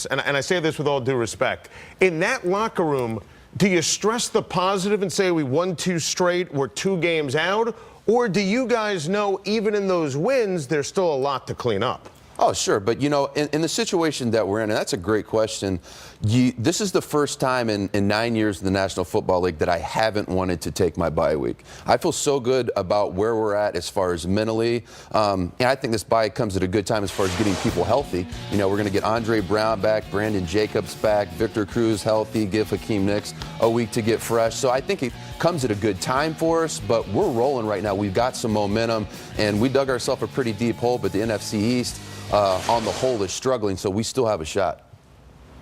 And I say this with all due respect, in that locker room, do you stress the positive and say we won 2 straight, we're 2 games out? Or do you guys know even in those wins, there's still a lot to clean up? Oh, sure. But, you know, in the situation that we're in, and that's a great question, this is the first time in 9 years in the National Football League that I haven't wanted to take my bye week. I feel so good about where we're at as far as mentally. And I think this bye comes at a good time as far as getting people healthy. You know, we're going to get Andre Brown back, Brandon Jacobs back, Victor Cruz healthy, give Hakeem Nicks a week to get fresh. So I think it comes at a good time for us, but we're rolling right now. We've got some momentum, and we dug ourselves a pretty deep hole, but the NFC East, on the whole, is struggling, so we still have a shot.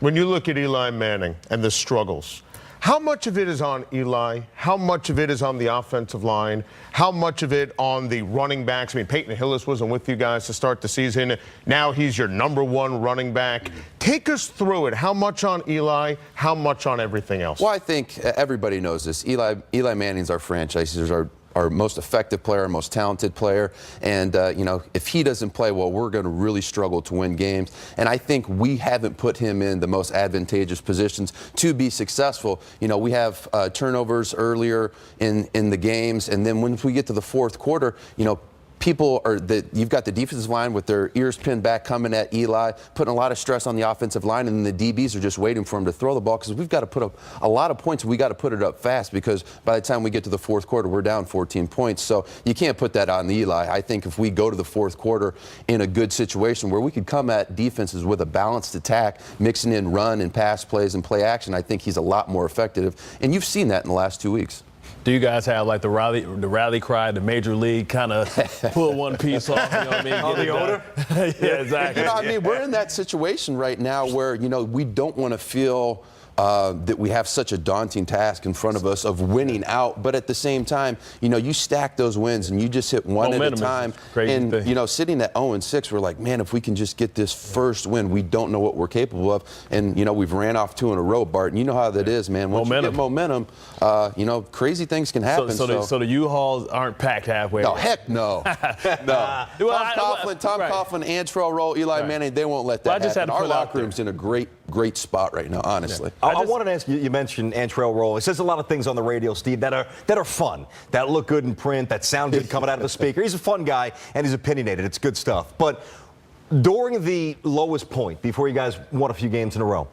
When you look at Eli Manning and the struggles, how much of it is on Eli? How much of it is on the offensive line? How much of it on the running backs? I mean, Peyton Hillis wasn't with you guys to start the season. Now he's your number 1 running back. Take us through it. How much on Eli? How much on everything else? Well, I think everybody knows this. Eli Manning's our franchise. He's our most effective player, our most talented player. And, you know, if he doesn't play well, we're going to really struggle to win games. And I think we haven't put him in the most advantageous positions to be successful. You know, we have turnovers earlier in the games. And then when we get to the fourth quarter, you know, you've got the defensive line with their ears pinned back coming at Eli, putting a lot of stress on the offensive line, and then the DBs are just waiting for him to throw the ball because we've got to put up a lot of points. We got to put it up fast because by the time we get to the fourth quarter, we're down 14 points. So you can't put that on Eli. I think if we go to the fourth quarter in a good situation where we could come at defenses with a balanced attack, mixing in run and pass plays and play action, I think he's a lot more effective. And you've seen that in the last 2 weeks. Do you guys have like the rally cry, the major league kind of pull one piece off? You know what I mean? Oh, the odor? Yeah, exactly. You know, I mean, we're in that situation right now where, you know, we don't want to feel that we have such a daunting task in front of us of winning out. But at the same time, you know, you stack those wins and you just hit one at a time. And, you know, sitting at 0-6, we're like, man, if we can just get this first win, we don't know what we're capable of. And, you know, we've ran off 2 in a row, Bart. And you know how that is, man. Once you get momentum, you know, crazy things can happen. So the U-Hauls aren't packed halfway. No, heck no. No. Tom Coughlin, Antrell Roll, Eli Manning, they won't let that happen. Our locker room's in a great spot right now, honestly. Yeah. I wanted to ask you, you mentioned Antrell Roll. He says a lot of things on the radio, Steve, that are fun, that look good in print, that sound good coming out of the speaker. He's a fun guy, and he's opinionated. It's good stuff. But during the lowest point, before you guys won a few games in a row,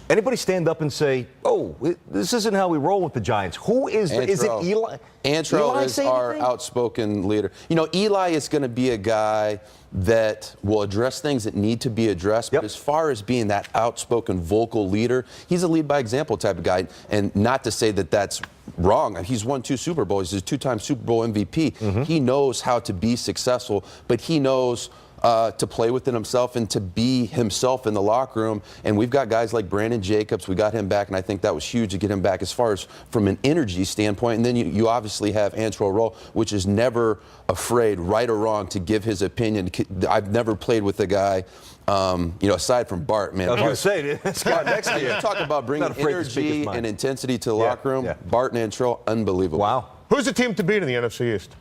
anybody stand up and say, oh, this isn't how we roll with the Giants? Who is it? Is it Eli? Antrell is our outspoken leader. You know, Eli is going to be a guy that will address things that need to be addressed. But as far as being that outspoken vocal leader, he's a lead by example type of guy. And not to say that that's wrong. He's won 2 Super Bowls. He's a 2-time Super Bowl MVP. He knows how to be successful, but he knows to play within himself and to be himself in the locker room. And we've got guys like Brandon Jacobs. We got him back, and I think that was huge to get him back as far as from an energy standpoint. And then you obviously have Antrell Roll, which is never afraid, right or wrong, to give his opinion. I've never played with a guy, you know, aside from Bart, man. I was going to say, this guy next to you. You talk about bringing energy and intensity to the locker room. Bart and Antrell, unbelievable. Wow. Who's the team to beat in the NFC East?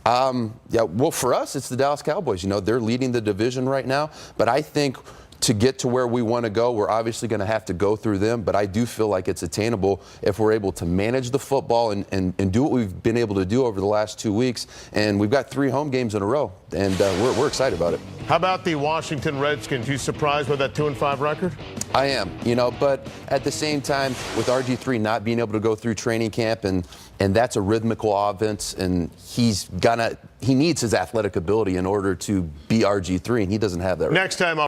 Yeah, well, for us, it's the Dallas Cowboys. You know, they're leading the division right now. But I think to get to where we want to go, we're obviously going to have to go through them. But I do feel like it's attainable if we're able to manage the football and do what we've been able to do over the last 2 weeks. And we've got 3 home games in a row, and we're excited about it. How about the Washington Redskins? You surprised by that 2-5 record? I am, you know, but at the same time, with RG3 not being able to go through training camp, and that's a rhythmical offense, and he needs his athletic ability in order to be RG3, and he doesn't have that right now. Next time.